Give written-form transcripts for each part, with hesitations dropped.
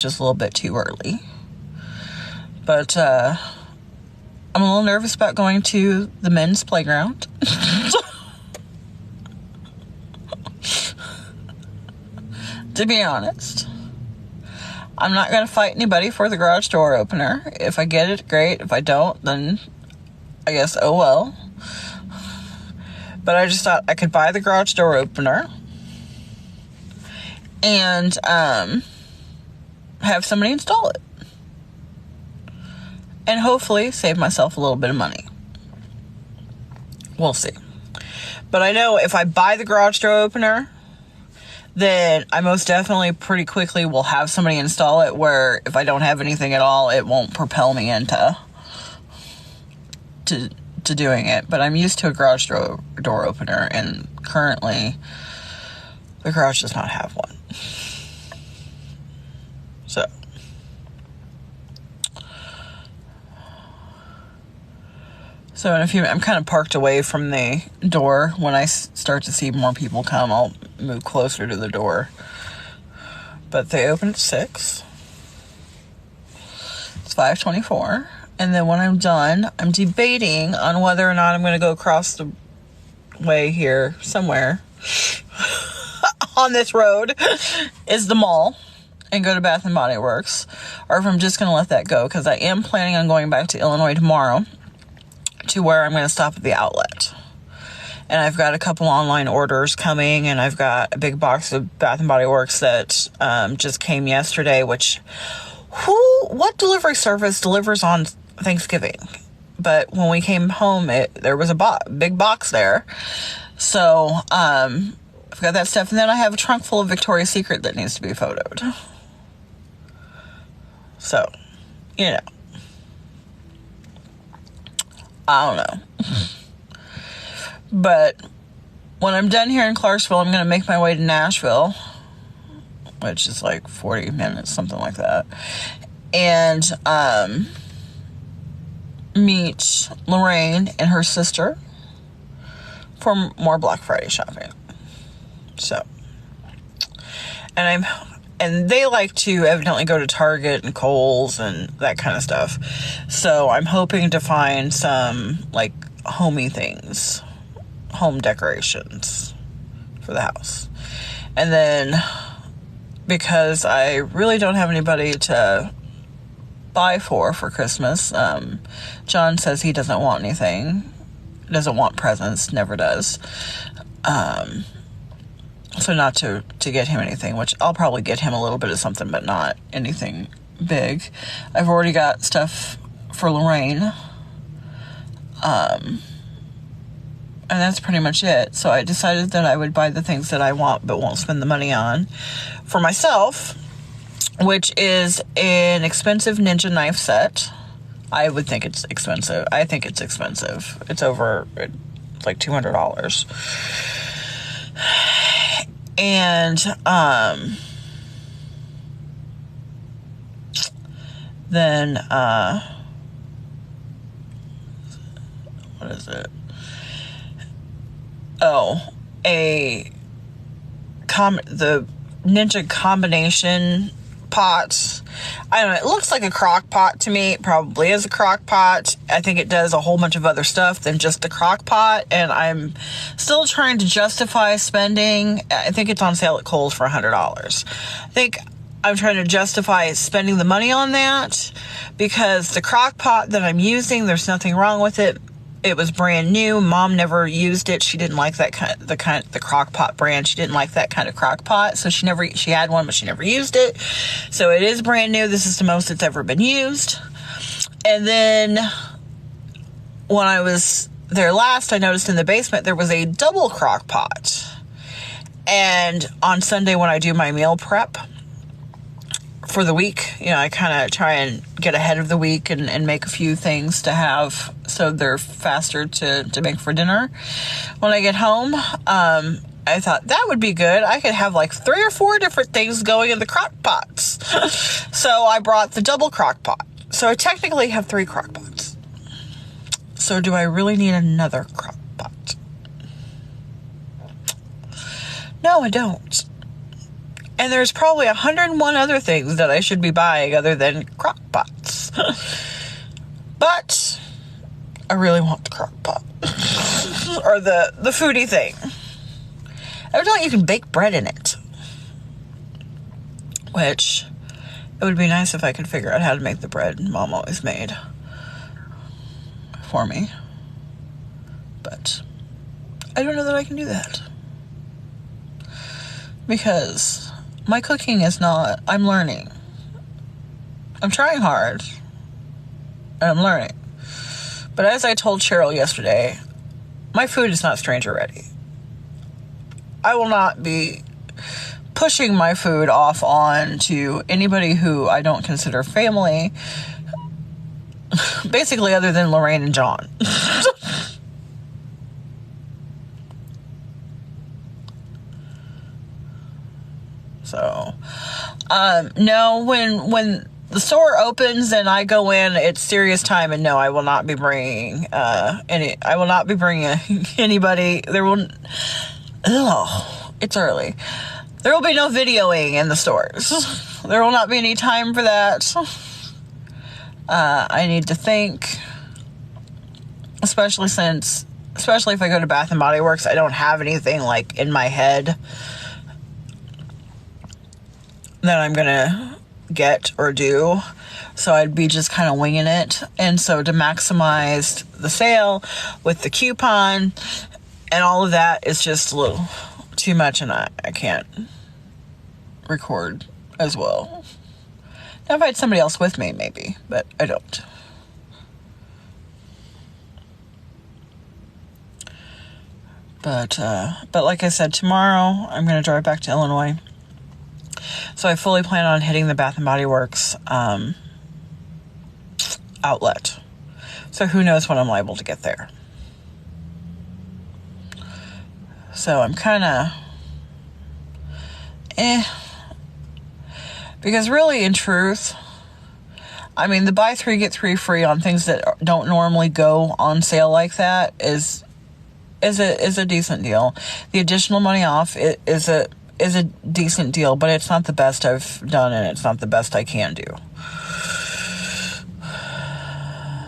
just a little bit too early. But I'm a little nervous about going to the men's playground. To be honest. I'm not going to fight anybody for the garage door opener. If I get it, great. If I don't, then I guess, oh well. But I just thought I could buy the garage door opener and have somebody install it. And hopefully save myself a little bit of money. We'll see. But I know if I buy the garage door opener, then I most definitely pretty quickly will have somebody install it, where if I don't have anything at all, it won't propel me into doing it. But I'm used to a garage door opener, and currently the garage does not have one. So in a few, I'm kind of parked away from the door. When I start to see more people come, I'll move closer to the door. But they open at 6. It's 5:24. And then when I'm done, I'm debating on whether or not I'm going to go across the way here somewhere on this road is the mall and go to Bath & Body Works, or if I'm just going to let that go, because I am planning on going back to Illinois tomorrow, to where I'm going to stop at the outlet. And I've got a couple online orders coming, and I've got a big box of Bath & Body Works that just came yesterday, which, what delivery service delivers on Thanksgiving? But when we came home, there was a big box there. So, I've got that stuff, and then I have a trunk full of Victoria's Secret that needs to be photoed. So, you know. I don't know. But when I'm done here in Clarksville, I'm going to make my way to Nashville, which is like 40 minutes, something like that, and meet Lorraine and her sister for more Black Friday shopping. So, and they like to evidently go to Target and Kohl's and that kind of stuff. So I'm hoping to find some, like, homey things, home decorations for the house. And then, because I really don't have anybody to buy for Christmas, John says he doesn't want anything, doesn't want presents, never does. So not to get him anything, which I'll probably get him a little bit of something, but not anything big. I've already got stuff for Lorraine. And that's pretty much it. So I decided that I would buy the things that I want but won't spend the money on for myself, which is an expensive ninja knife set. I would think it's expensive. I think it's expensive. It's like $200. And, then, what is it? Oh, the Ninja combination pots. I don't know, it looks like a crock pot to me. It probably is a crock pot. I think it does a whole bunch of other stuff than just the crock pot, and I'm still trying to justify spending. I think it's on sale at Kohl's for $100. I think I'm trying to justify spending the money on that because the crock pot that I'm using, there's nothing wrong with it. It was brand new. Mom never used it. She didn't like that the crock pot brand. She didn't like that kind of crock pot. So she had one, but she never used it. So it is brand new. This is the most it's ever been used. And then when I was there last, I noticed in the basement there was a double crock pot. And on Sunday when I do my meal prep for the week, I kind of try and get ahead of the week and make a few things to have so they're faster to make for dinner. When I get home, I thought that would be good. I could have like 3 or 4 different things going in the crock pots. So I brought the double crock pot. So I technically have 3 crock pots. So do I really need another crock pot? No, I don't. And there's probably 101 other things that I should be buying other than crock pots. But I really want the crock pot. Or the foodie thing. Evidently you can bake bread in it. Which, it would be nice if I could figure out how to make the bread Mom always made for me. But I don't know that I can do that. Because my cooking is not, I'm learning. I'm trying hard. And I'm learning. But as I told Cheryl yesterday, my food is not stranger ready. I will not be pushing my food off on to anybody who I don't consider family. Basically, other than Lorraine and John. So, no, when the store opens and I go in, it's serious time, and no, I will not be bringing I will not be bringing anybody. There will. It's early. There will be no videoing in the stores. There will not be any time for that. I need to think, especially if I go to Bath and Body Works, I don't have anything like in my head that I'm gonna get or do. So I'd be just kind of winging it. And so to maximize the sale with the coupon and all of that is just a little too much, and I can't record as well. Now if I had somebody else with me, maybe, but I don't. But like I said, tomorrow I'm going to drive back to Illinois. So I fully plan on hitting the Bath and Body Works outlet. So who knows when I'm liable to get there. So I'm kind of because really, in truth, I mean, the buy 3 get 3 free on things that don't normally go on sale like that is a decent deal. The additional money off is a decent deal, but it's not the best I've done, and it's not the best I can do.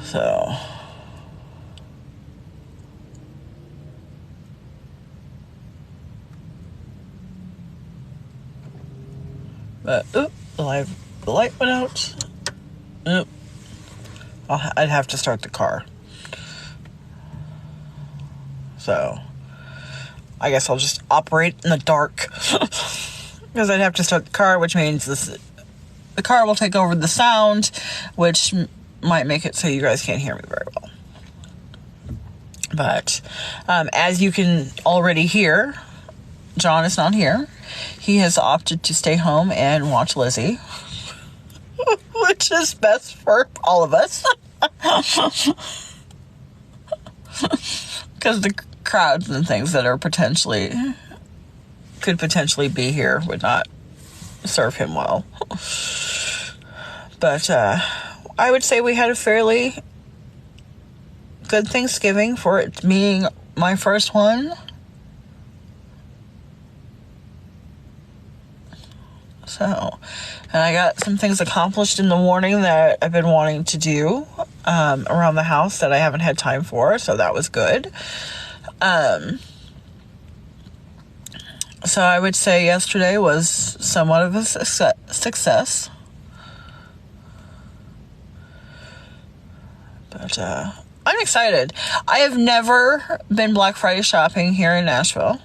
So, but the light went out. I'd have to start the car. So, I guess I'll just operate in the dark. Because I'd have to start the car, which means the car will take over the sound, which might make it so you guys can't hear me very well. But as you can already hear, John is not here. He has opted to stay home and watch Lizzie. Which is best for all of us. Because the crowds and things that could potentially be here would not serve him well. But I would say we had a fairly good Thanksgiving for it being my first one. So, and I got some things accomplished in the morning that I've been wanting to do around the house that I haven't had time for, so that was good. So I would say yesterday was somewhat of a success. But I'm excited. I have never been Black Friday shopping here in Nashville,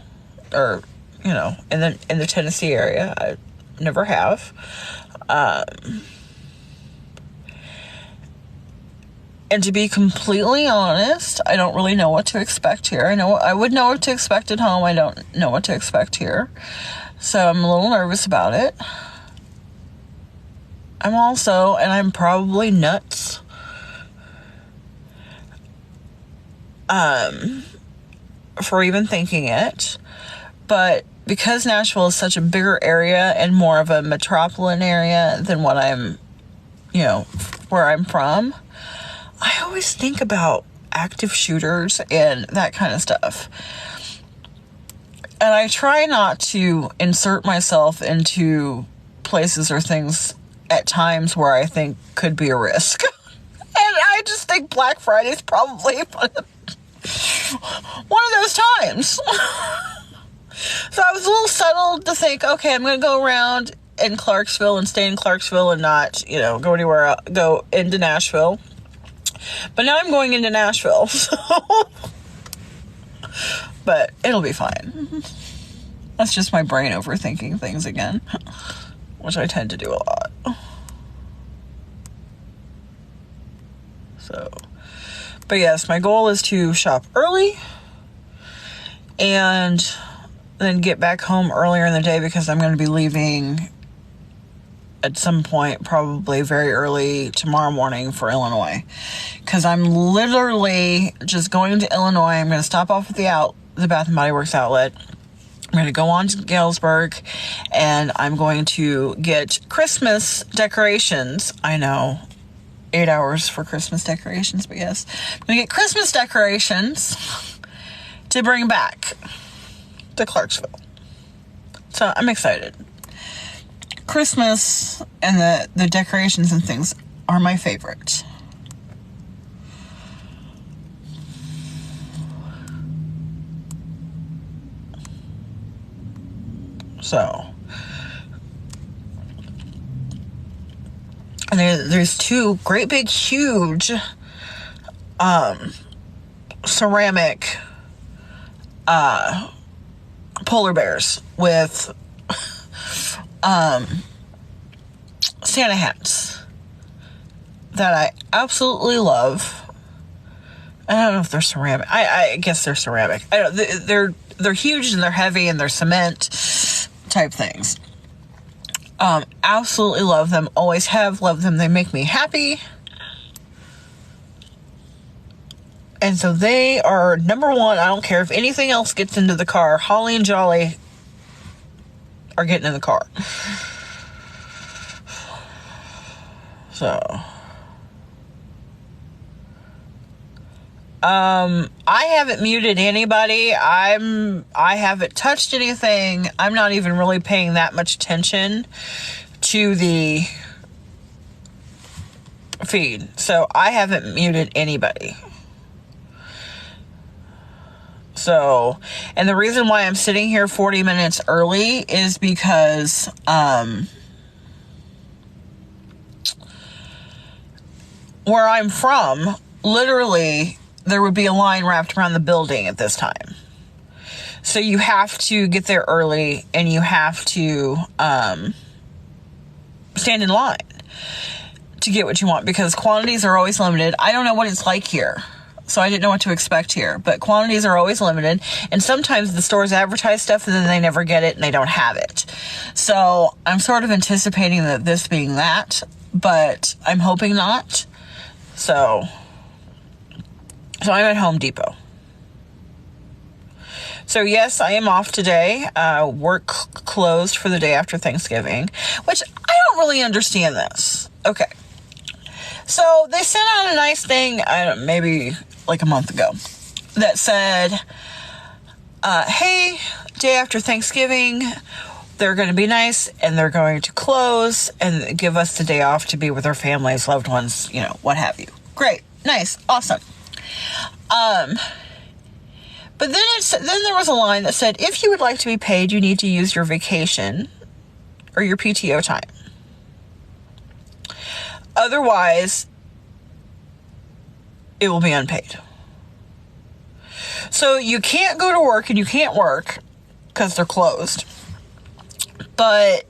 or in the Tennessee area. I never have. And to be completely honest, I don't really know what to expect here. I would know what to expect at home. I don't know what to expect here. So I'm a little nervous about it. I'm probably nuts. For even thinking it. But because Nashville is such a bigger area and more of a metropolitan area than what where I'm from, I always think about active shooters and that kind of stuff. And I try not to insert myself into places or things at times where I think could be a risk. And I just think Black Friday is probably one of those times. So I was a little settled to think, okay, I'm going to go around in Clarksville and stay in Clarksville and not, go anywhere else, go into Nashville. But now I'm going into Nashville, so. But it'll be fine. That's just my brain overthinking things again, which I tend to do a lot. So, but yes, my goal is to shop early and then get back home earlier in the day because I'm going to be leaving at some point, probably very early tomorrow morning for Illinois. Because I'm literally just going to Illinois. I'm going to stop off at the Bath & Body Works outlet. I'm going to go on to Galesburg, and I'm going to get Christmas decorations. I know, 8 hours for Christmas decorations, but yes. I'm going to get Christmas decorations to bring back to Clarksville. So I'm excited. Christmas and the decorations and things are my favorite. So, and there's two great big huge ceramic polar bears with Santa hats that I absolutely love. I don't know if they're ceramic. I guess they're ceramic. I don't. They're huge and they're heavy and they're cement type things. Absolutely love them. Always have loved them. They make me happy. And so they are number one. I don't care if anything else gets into the car. Holly and Jolly are getting in the car. So, I haven't muted anybody. I haven't touched anything. I'm not even really paying that much attention to the feed. So I haven't muted anybody. So, and the reason why I'm sitting here 40 minutes early is because, where I'm from, literally, there would be a line wrapped around the building at this time. So you have to get there early and you have to, stand in line to get what you want because quantities are always limited. I don't know what it's like here. So I didn't know what to expect here, but quantities are always limited. And sometimes the stores advertise stuff and then they never get it and they don't have it. So I'm sort of anticipating that this being that, but I'm hoping not. So I'm at Home Depot. So yes, I am off today. Work closed for the day after Thanksgiving, which I don't really understand this. Okay. So they sent out a nice thing, maybe like a month ago, that said, hey, day after Thanksgiving, they're going to be nice and they're going to close and give us the day off to be with our families, loved ones, what have you. Great. Nice. Awesome. But then there was a line that said, if you would like to be paid, you need to use your vacation or your PTO time. Otherwise, it will be unpaid. So you can't go to work and you can't work because they're closed. But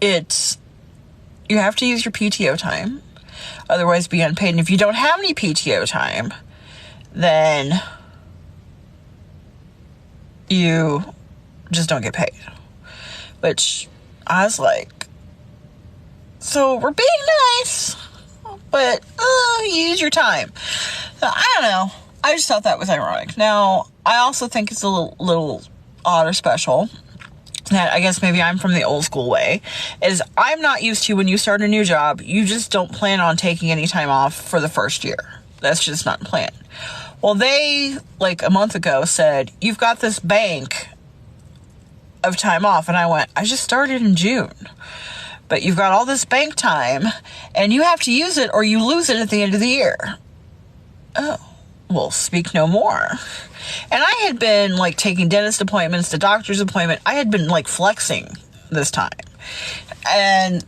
you have to use your PTO time. Otherwise, be unpaid. And if you don't have any PTO time, then you just don't get paid. Which I was like, so we're being nice, but use your time. So, I don't know. I just thought that was ironic. Now, I also think it's a little odd or special that I guess maybe I'm from the old school way, is I'm not used to when you start a new job, you just don't plan on taking any time off for the first year. That's just not planned. Well, they, like a month ago, said, you've got this bank of time off. And I went, I just started in June. But you've got all this bank time, and you have to use it or you lose it at the end of the year. Oh, well, speak no more. And I had been, like, taking dentist appointments, the doctor's appointment. I had been, like, flexing this time. And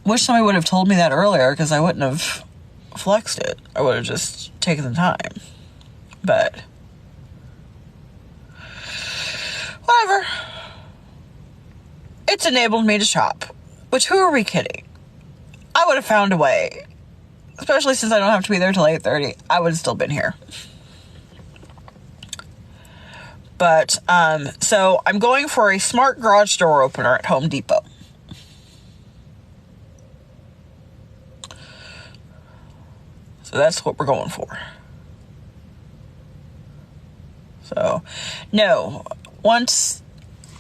wish somebody would have told me that earlier, because I wouldn't have flexed it. I would have just taken the time. But whatever. It's enabled me to shop. Which, who are we kidding? I would have found a way. Especially since I don't have to be there till 8:30. I would have still been here. But, so I'm going for a smart garage door opener at Home Depot. So that's what we're going for. So, no, once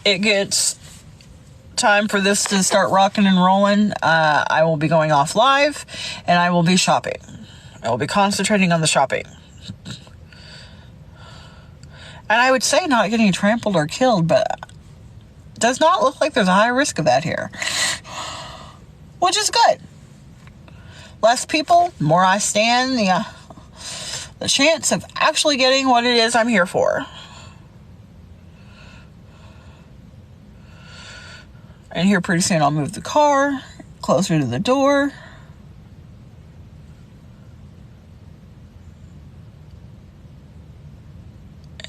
it gets time for this to start rocking and rolling, I will be going off live, and I will be shopping. I will be concentrating on the shopping. And I would say not getting trampled or killed, but it does not look like there's a high risk of that here. Which is good. Less people, more I stand, the chance of actually getting what it is I'm here for. And here pretty soon I'll move the car closer to the door.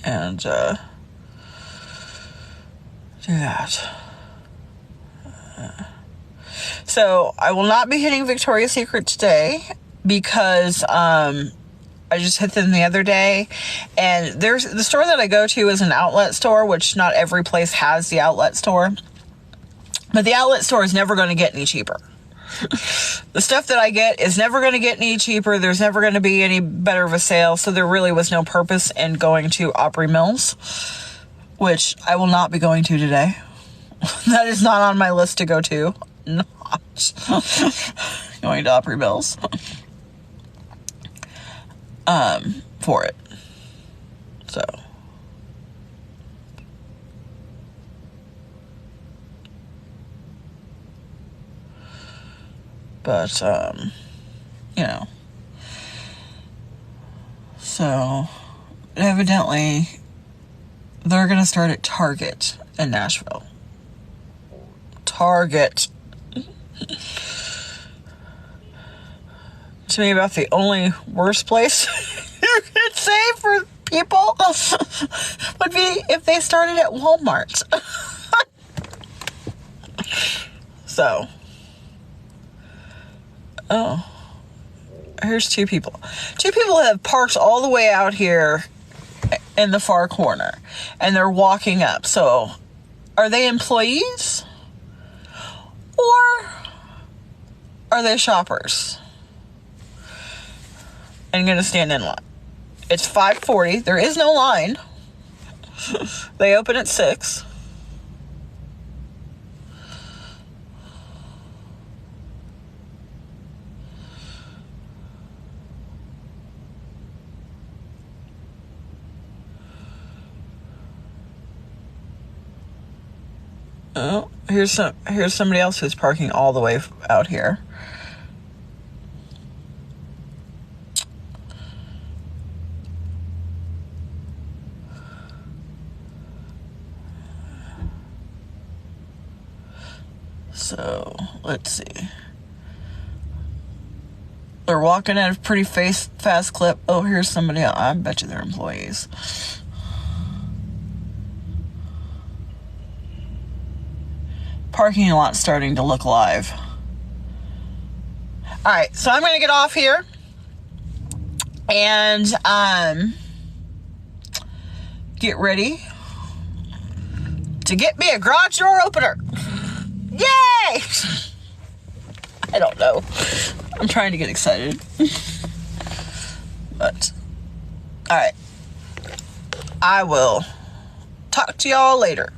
And do that. So I will not be hitting Victoria's Secret today because I just hit them the other day, and there's the store that I go to is an outlet store, which not every place has the outlet store, but the outlet store is never going to get any cheaper. The stuff that I get is never going to get any cheaper. There's never going to be any better of a sale, so there really was no purpose in going to Opry Mills, which I will not be going to today. That is not on my list to go to. Not going to Opry Mills for it. So but you know, so evidently they're gonna start at Target in Nashville. Target. To me, about the only worst place you could say for people would be if they started at Walmart. So, oh, here's two people. Two people have parked all the way out here in the far corner, and they're walking up. So, are they employees? Or are they shoppers? I'm going to stand in line. It's 5:40. There is no line. They open at 6. Oh, here's somebody else who's parking all the way out here. So, let's see. They're walking at a pretty fast clip. Oh, here's somebody else. I bet you they're employees. Parking lot starting to look live. Alright, so I'm going to get off here. And, get ready to get me a garage door opener. Yay! I don't know. I'm trying to get excited. But, alright. I will talk to y'all later.